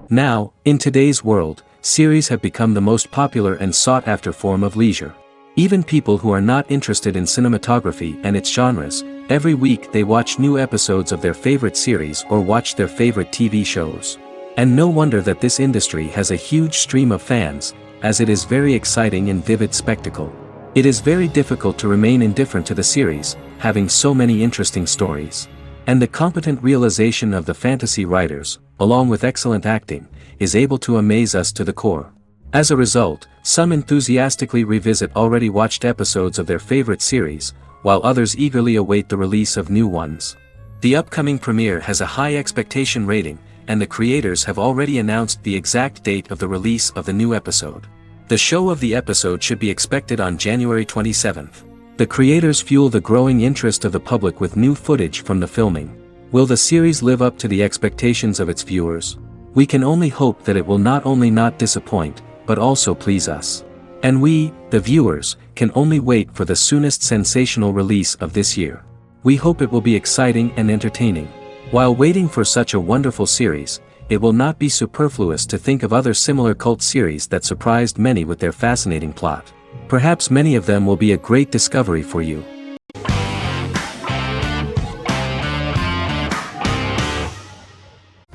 Now, in today's world, series have become the most popular and sought-after form of leisure. Even people who are not interested in cinematography and its genres, every week they watch new episodes of their favorite series or watch their favorite TV shows. And no wonder that this industry has a huge stream of fans, as it is very exciting and vivid spectacle. It is very difficult to remain indifferent to the series, having so many interesting stories. And the competent realization of the fantasy writers, along with excellent acting, is able to amaze us to the core. As a result, some enthusiastically revisit already watched episodes of their favorite series, while others eagerly await the release of new ones. The upcoming premiere has a high expectation rating, and the creators have already announced the exact date of the release of the new episode. The show of the episode should be expected on January 27th. The creators fuel the growing interest of the public with new footage from the filming. Will the series live up to the expectations of its viewers? We can only hope that it will not only not disappoint, but also please us. And we, the viewers, can only wait for the soonest sensational release of this year. We hope it will be exciting and entertaining. While waiting for such a wonderful series, it will not be superfluous to think of other similar cult series that surprised many with their fascinating plot. Perhaps many of them will be a great discovery for you.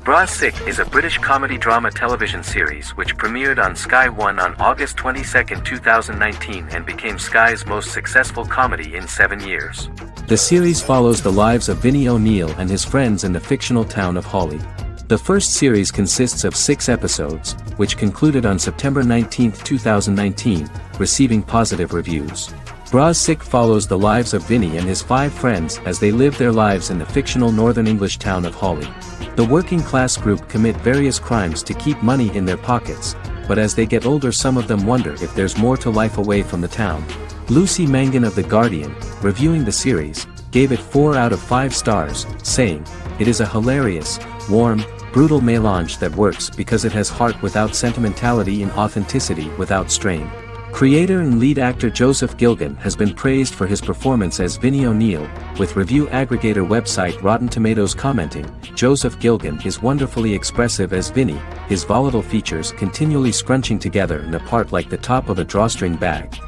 Bras Sick is a British comedy drama television series which premiered on Sky One on August 22, 2019 and became Sky's most successful comedy in 7 years. The series follows the lives of Vinnie O'Neill and his friends in the fictional town of Hawley. The first series consists of 6 episodes, which concluded on September 19, 2019, receiving positive reviews. Bras Sick follows the lives of Vinnie and his 5 friends as they live their lives in the fictional Northern English town of Hawley. The working class group commit various crimes to keep money in their pockets, but as they get older some of them wonder if there's more to life away from the town. Lucy Mangan of The Guardian, reviewing the series, gave it 4 out of 5 stars, saying, "It is a hilarious, warm, brutal melange that works because it has heart without sentimentality and authenticity without strain." Creator and lead actor Joseph Gilgun has been praised for his performance as Vinnie O'Neill, with review aggregator website Rotten Tomatoes commenting, "Joseph Gilgun is wonderfully expressive as Vinnie, his volatile features continually scrunching together and apart like the top of a drawstring bag."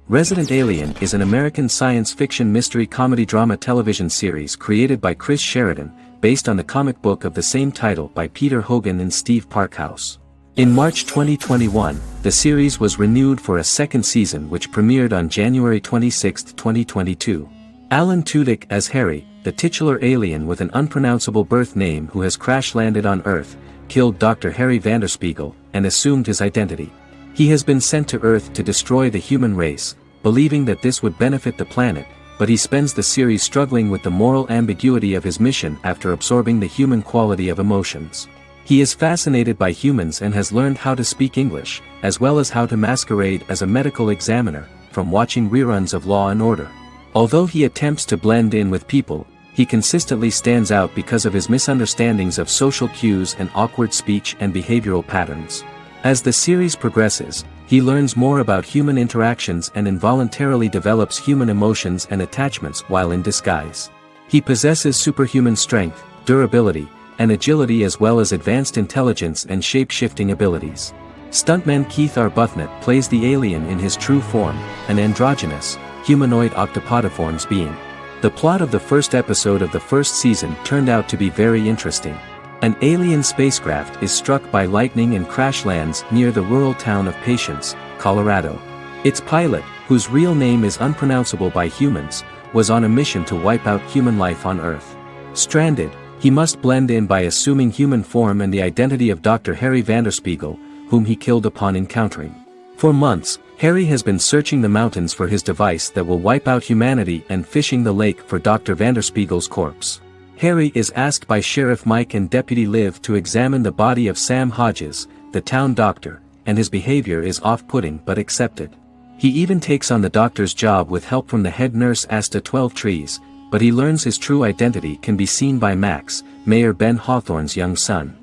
Resident Alien is an American science fiction mystery comedy drama television series created by Chris Sheridan, based on the comic book of the same title by Peter Hogan and Steve Parkhouse. In March 2021, the series was renewed for a second season which premiered on January 26, 2022. Alan Tudyk as Harry, the titular alien with an unpronounceable birth name who has crash-landed on Earth, killed Dr. Harry Vanderspiegel, and assumed his identity. He has been sent to Earth to destroy the human race, believing that this would benefit the planet, but he spends the series struggling with the moral ambiguity of his mission after absorbing the human quality of emotions. He is fascinated by humans and has learned how to speak English, as well as how to masquerade as a medical examiner, from watching reruns of Law and Order. Although he attempts to blend in with people, he consistently stands out because of his misunderstandings of social cues and awkward speech and behavioral patterns. As the series progresses, he learns more about human interactions and involuntarily develops human emotions and attachments while in disguise. He possesses superhuman strength, durability, and agility as well as advanced intelligence and shape-shifting abilities. Stuntman Keith Arbuthnot plays the alien in his true form, an androgynous, humanoid octopodiforms being. The plot of the first episode of the first season turned out to be very interesting. An alien spacecraft is struck by lightning and crash lands near the rural town of Patience, Colorado. Its pilot, whose real name is unpronounceable by humans, was on a mission to wipe out human life on Earth. Stranded, he must blend in by assuming human form and the identity of Dr. Harry Vanderspiegel, whom he killed upon encountering. For months, Harry has been searching the mountains for his device that will wipe out humanity and fishing the lake for Dr. Vanderspiegel's corpse. Harry is asked by Sheriff Mike and Deputy Liv to examine the body of Sam Hodges, the town doctor, and his behavior is off-putting but accepted. He even takes on the doctor's job with help from the head nurse Asta 12 Trees, but he learns his true identity can be seen by Max, Mayor Ben Hawthorne's young son.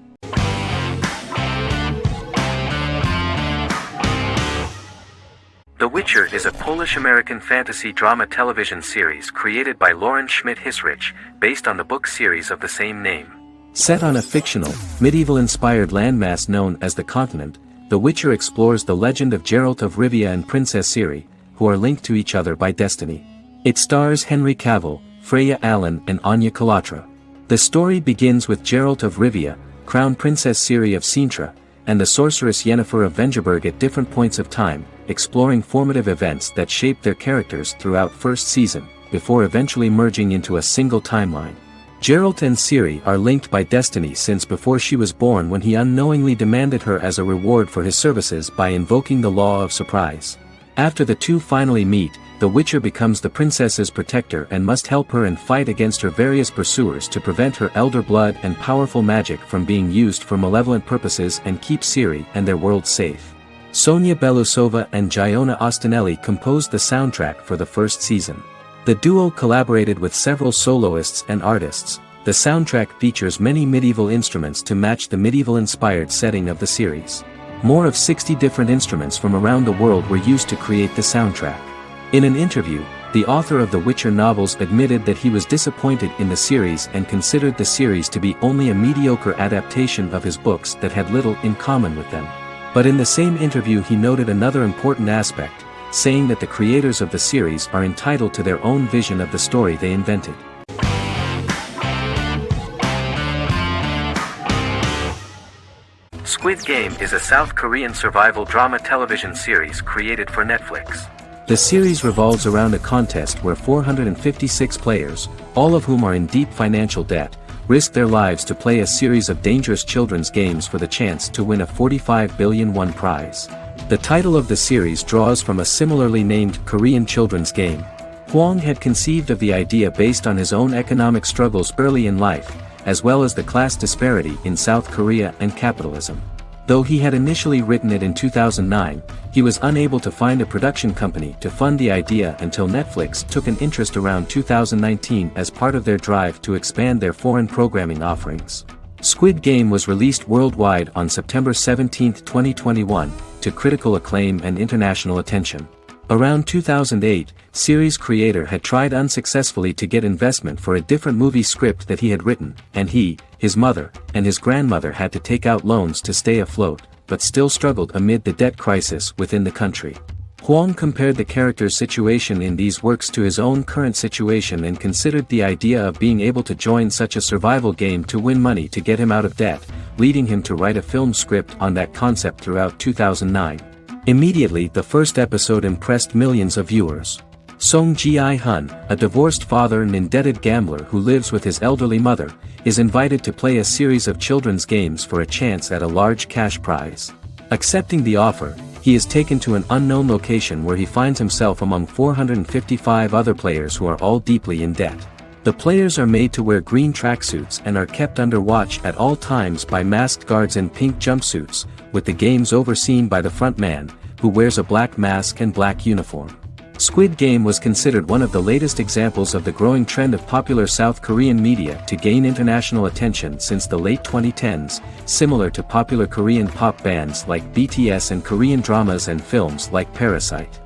The Witcher is a Polish-American fantasy drama television series created by Lauren Schmidt-Hissrich, based on the book series of the same name. Set on a fictional, medieval-inspired landmass known as the Continent, The Witcher explores the legend of Geralt of Rivia and Princess Ciri, who are linked to each other by destiny. It stars Henry Cavill, Freya Allan and Anya Chalotra. The story begins with Geralt of Rivia, Crown Princess Ciri of Sintra, and the sorceress Yennefer of Vengerberg at different points of time, exploring formative events that shape their characters throughout first season, before eventually merging into a single timeline. Geralt and Ciri are linked by destiny since before she was born, when he unknowingly demanded her as a reward for his services by invoking the law of surprise. After the two finally meet, the Witcher becomes the princess's protector and must help her and fight against her various pursuers to prevent her elder blood and powerful magic from being used for malevolent purposes and keep Ciri and their world safe. Sonia Belousova and Giona Ostinelli composed the soundtrack for the first season. The duo collaborated with several soloists and artists. The soundtrack features many medieval instruments to match the medieval-inspired setting of the series. More of 60 different instruments from around the world were used to create the soundtrack. In an interview, the author of the Witcher novels admitted that he was disappointed in the series and considered the series to be only a mediocre adaptation of his books that had little in common with them. But in the same interview he noted another important aspect, saying that the creators of the series are entitled to their own vision of the story they invented. Squid Game is a South Korean survival drama television series created for Netflix. The series revolves around a contest where 456 players, all of whom are in deep financial debt, risk their lives to play a series of dangerous children's games for the chance to win a 45 billion won prize. The title of the series draws from a similarly named Korean children's game. Hwang had conceived of the idea based on his own economic struggles early in life, as well as the class disparity in South Korea and capitalism. Though he had initially written it in 2009, he was unable to find a production company to fund the idea until Netflix took an interest around 2019 as part of their drive to expand their foreign programming offerings. Squid Game was released worldwide on September 17, 2021, to critical acclaim and international attention. Around 2008, series creator had tried unsuccessfully to get investment for a different movie script that he had written, and he, his mother, and his grandmother had to take out loans to stay afloat, but still struggled amid the debt crisis within the country. Hwang compared the character's situation in these works to his own current situation and considered the idea of being able to join such a survival game to win money to get him out of debt, leading him to write a film script on that concept throughout 2009. Immediately the first episode impressed millions of viewers. Song Ji-hun, a divorced father and indebted gambler who lives with his elderly mother, is invited to play a series of children's games for a chance at a large cash prize. Accepting the offer, he is taken to an unknown location where he finds himself among 455 other players who are all deeply in debt. The players are made to wear green tracksuits and are kept under watch at all times by masked guards in pink jumpsuits, with the games overseen by the front man, who wears a black mask and black uniform. Squid Game was considered one of the latest examples of the growing trend of popular South Korean media to gain international attention since the late 2010s, similar to popular Korean pop bands like BTS and Korean dramas and films like Parasite.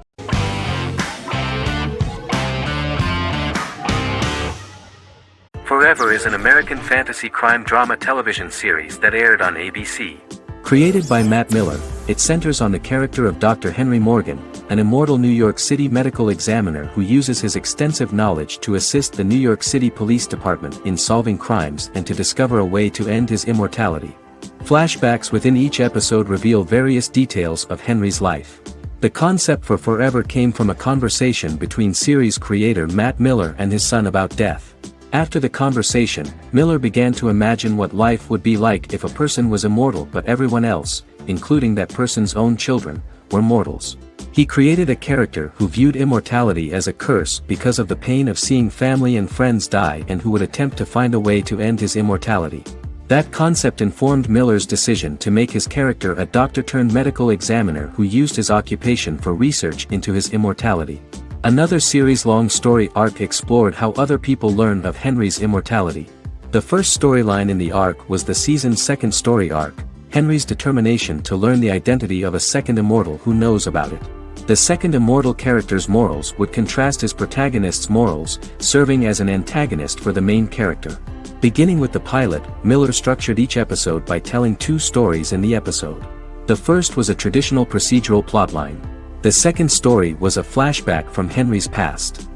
Forever is an American fantasy crime drama television series that aired on ABC. Created by Matt Miller, it centers on the character of Dr. Henry Morgan, an immortal New York City medical examiner who uses his extensive knowledge to assist the New York City Police Department in solving crimes and to discover a way to end his immortality. Flashbacks within each episode reveal various details of Henry's life. The concept for Forever came from a conversation between series creator Matt Miller and his son about death. After the conversation, Miller began to imagine what life would be like if a person was immortal but everyone else, including that person's own children, were mortals. He created a character who viewed immortality as a curse because of the pain of seeing family and friends die and who would attempt to find a way to end his immortality. That concept informed Miller's decision to make his character a doctor-turned-medical examiner who used his occupation for research into his immortality. Another series-long story arc explored how other people learned of Henry's immortality. The first storyline in the arc was the season's second story arc, Henry's determination to learn the identity of a second immortal who knows about it. The second immortal character's morals would contrast his protagonist's morals, serving as an antagonist for the main character. Beginning with the pilot, Miller structured each episode by telling two stories in the episode. The first was a traditional procedural plotline. The second story was a flashback from Henry's past.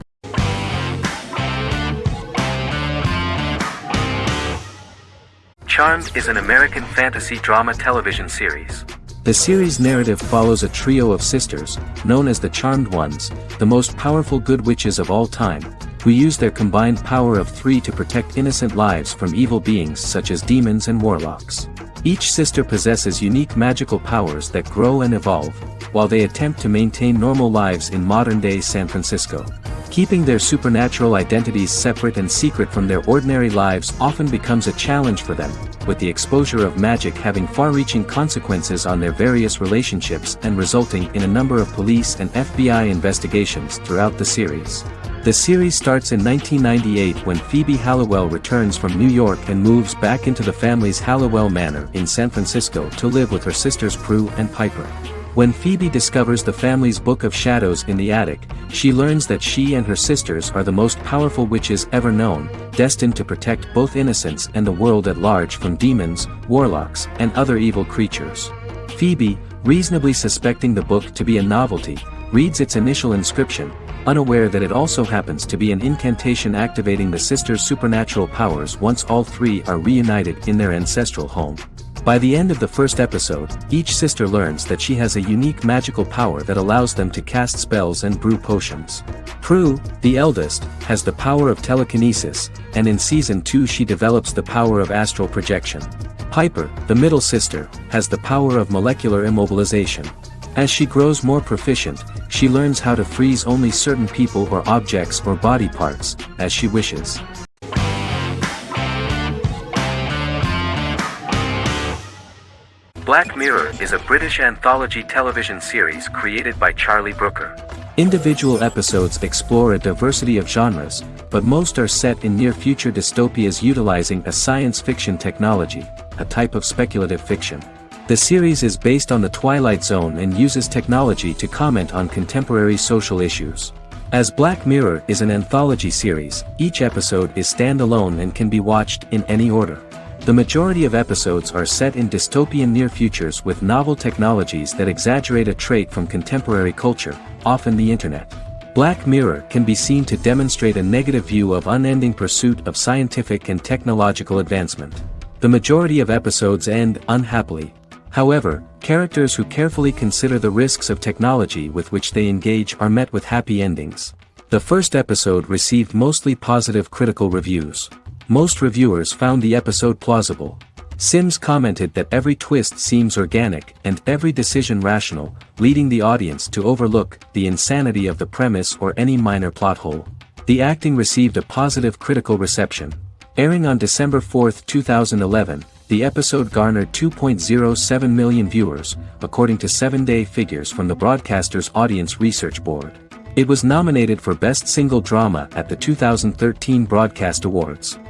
Charmed is an American fantasy drama television series. The series' narrative follows a trio of sisters, known as the Charmed Ones, the most powerful good witches of all time, who use their combined power of 3 to protect innocent lives from evil beings such as demons and warlocks. Each sister possesses unique magical powers that grow and evolve, while they attempt to maintain normal lives in modern-day San Francisco. Keeping their supernatural identities separate and secret from their ordinary lives often becomes a challenge for them, with the exposure of magic having far-reaching consequences on their various relationships and resulting in a number of police and FBI investigations throughout the series. The series starts in 1998 when Phoebe Halliwell returns from New York and moves back into the family's Halliwell Manor in San Francisco to live with her sisters Prue and Piper. When Phoebe discovers the family's Book of Shadows in the attic, she learns that she and her sisters are the most powerful witches ever known, destined to protect both innocents and the world at large from demons, warlocks, and other evil creatures. Phoebe, reasonably suspecting the book to be a novelty, reads its initial inscription, unaware that it also happens to be an incantation activating the sisters' supernatural powers once all three are reunited in their ancestral home. By the end of the first episode, each sister learns that she has a unique magical power that allows them to cast spells and brew potions. Prue, the eldest, has the power of telekinesis, and in Season 2 she develops the power of astral projection. Piper, the middle sister, has the power of molecular immobilization. As she grows more proficient, she learns how to freeze only certain people or objects or body parts, as she wishes. Black Mirror is a British anthology television series created by Charlie Brooker. Individual episodes explore a diversity of genres, but most are set in near-future dystopias utilizing a science fiction technology, a type of speculative fiction. The series is based on the Twilight Zone and uses technology to comment on contemporary social issues. As Black Mirror is an anthology series, each episode is standalone and can be watched in any order. The majority of episodes are set in dystopian near futures with novel technologies that exaggerate a trait from contemporary culture, often the internet. Black Mirror can be seen to demonstrate a negative view of unending pursuit of scientific and technological advancement. The majority of episodes end unhappily. However, characters who carefully consider the risks of technology with which they engage are met with happy endings. The first episode received mostly positive critical reviews. Most reviewers found the episode plausible. Sims commented that every twist seems organic and every decision rational, leading the audience to overlook the insanity of the premise or any minor plot hole. The acting received a positive critical reception. Airing on December 4, 2011, the episode garnered 2.07 million viewers, according to 7-day figures from the broadcaster's Audience Research Board. It was nominated for Best Single Drama at the 2013 Broadcast Awards.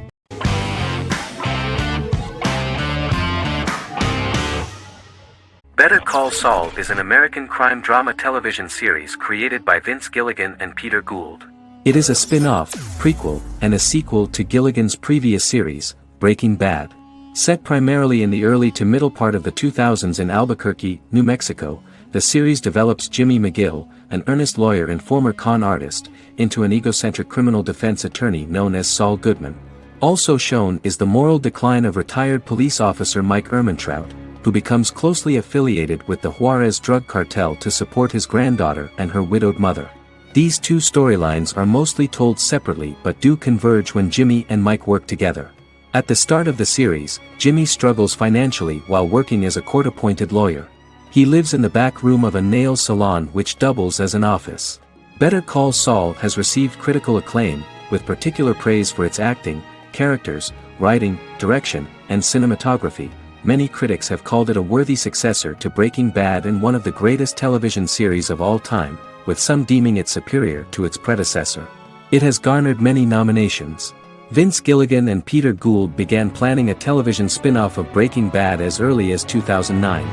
Better Call Saul is an American crime drama television series created by Vince Gilligan and Peter Gould. It is a spin-off, prequel, and a sequel to Gilligan's previous series, Breaking Bad. Set primarily in the early to middle part of the 2000s in Albuquerque, New Mexico, the series develops Jimmy McGill, an earnest lawyer and former con artist, into an egocentric criminal defense attorney known as Saul Goodman. Also shown is the moral decline of retired police officer Mike Ehrmantraut, who becomes closely affiliated with the Juarez drug cartel to support his granddaughter and her widowed mother. These two storylines are mostly told separately but do converge when Jimmy and Mike work together. At the start of the series, Jimmy struggles financially while working as a court-appointed lawyer. He lives in the back room of a nail salon which doubles as an office. Better Call Saul has received critical acclaim, with particular praise for its acting, characters, writing, direction, and cinematography. Many critics have called it a worthy successor to Breaking Bad and one of the greatest television series of all time, with some deeming it superior to its predecessor. It has garnered many nominations. Vince Gilligan and Peter Gould began planning a television spin-off of Breaking Bad as early as 2009.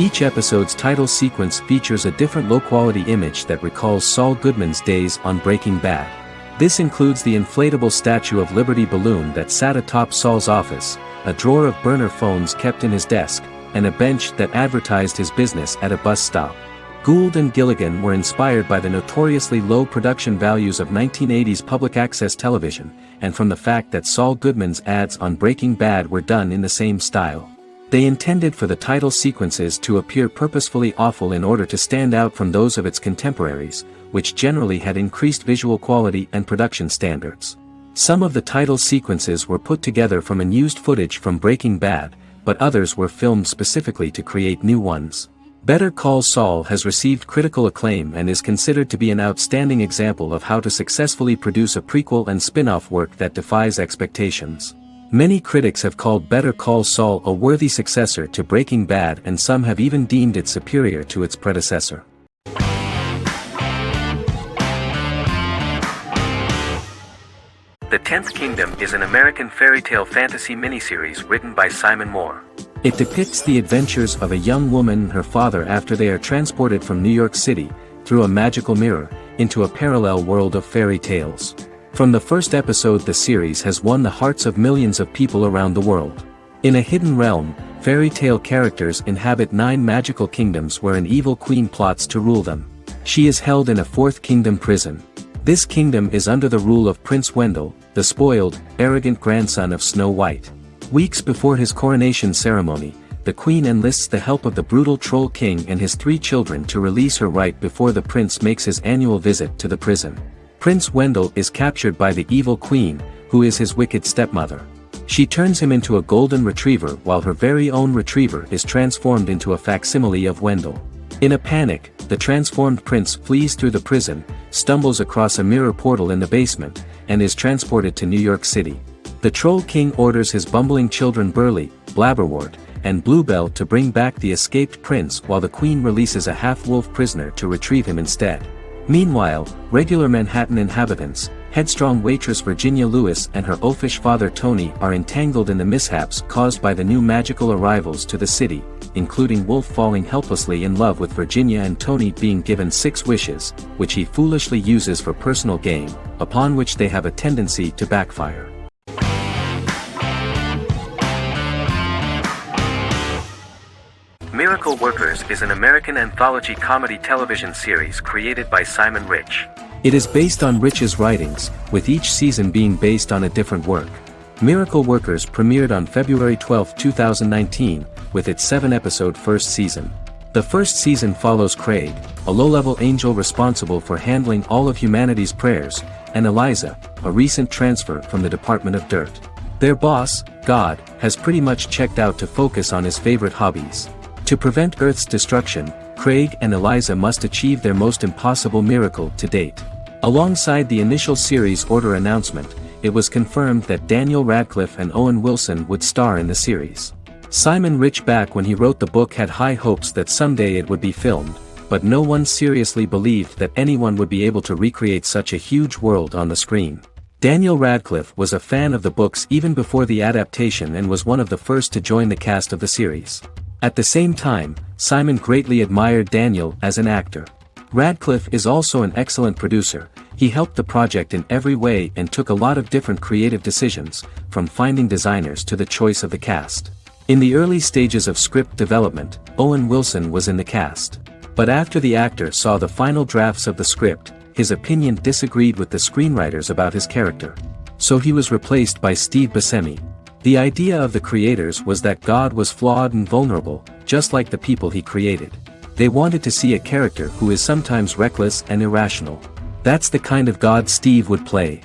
Each episode's title sequence features a different low-quality image that recalls Saul Goodman's days on Breaking Bad. This includes the inflatable Statue of Liberty balloon that sat atop Saul's office, a drawer of burner phones kept in his desk, and a bench that advertised his business at a bus stop. Gould and Gilligan were inspired by the notoriously low production values of 1980s public access television, and from the fact that Saul Goodman's ads on Breaking Bad were done in the same style. They intended for the title sequences to appear purposefully awful in order to stand out from those of its contemporaries, which generally had increased visual quality and production standards. Some of the title sequences were put together from unused footage from Breaking Bad, but others were filmed specifically to create new ones. Better Call Saul has received critical acclaim and is considered to be an outstanding example of how to successfully produce a prequel and spin-off work that defies expectations. Many critics have called Better Call Saul a worthy successor to Breaking Bad, and some have even deemed it superior to its predecessor. The Tenth Kingdom is an American fairy tale fantasy miniseries written by Simon Moore. It depicts the adventures of a young woman and her father after they are transported from New York City, through a magical mirror, into a parallel world of fairy tales. From the first episode, the series has won the hearts of millions of people around the world. In a hidden realm, fairy tale characters inhabit 9 magical kingdoms where an evil queen plots to rule them. She is held in a 4th kingdom prison. This kingdom is under the rule of Prince Wendell, the spoiled, arrogant grandson of Snow White. Weeks before his coronation ceremony, the queen enlists the help of the brutal Troll King and his 3 children to release her right before the prince makes his annual visit to the prison. Prince Wendell is captured by the evil queen, who is his wicked stepmother. She turns him into a golden retriever while her very own retriever is transformed into a facsimile of Wendell. In a panic, the transformed prince flees through the prison, stumbles across a mirror portal in the basement, and is transported to New York City. The Troll King orders his bumbling children Burley, Blabberwort, and Bluebell to bring back the escaped prince, while the queen releases a half-wolf prisoner to retrieve him instead. Meanwhile, regular Manhattan inhabitants, headstrong waitress Virginia Lewis and her oafish father Tony are entangled in the mishaps caused by the new magical arrivals to the city, including Wolf falling helplessly in love with Virginia and Tony being given 6 wishes, which he foolishly uses for personal gain, upon which they have a tendency to backfire. Miracle Workers is an American anthology comedy television series created by Simon Rich. It is based on Rich's writings, with each season being based on a different work. Miracle Workers premiered on February 12, 2019, with its 7-episode first season. The first season follows Craig, a low-level angel responsible for handling all of humanity's prayers, and Eliza, a recent transfer from the Department of Dirt. Their boss, God, has pretty much checked out to focus on his favorite hobbies. To prevent Earth's destruction, Craig and Eliza must achieve their most impossible miracle to date. Alongside the initial series order announcement, it was confirmed that Daniel Radcliffe and Owen Wilson would star in the series. Simon Rich, back when he wrote the book, had high hopes that someday it would be filmed, but no one seriously believed that anyone would be able to recreate such a huge world on the screen. Daniel Radcliffe was a fan of the books even before the adaptation and was one of the first to join the cast of the series. At the same time, Simon greatly admired Daniel as an actor. Radcliffe is also an excellent producer. He helped the project in every way and took a lot of different creative decisions, from finding designers to the choice of the cast. In the early stages of script development, Owen Wilson was in the cast. But after the actor saw the final drafts of the script, his opinion disagreed with the screenwriters about his character. So he was replaced by Steve Buscemi. The idea of the creators was that God was flawed and vulnerable, just like the people he created. They wanted to see a character who is sometimes reckless and irrational. That's the kind of God Steve would play.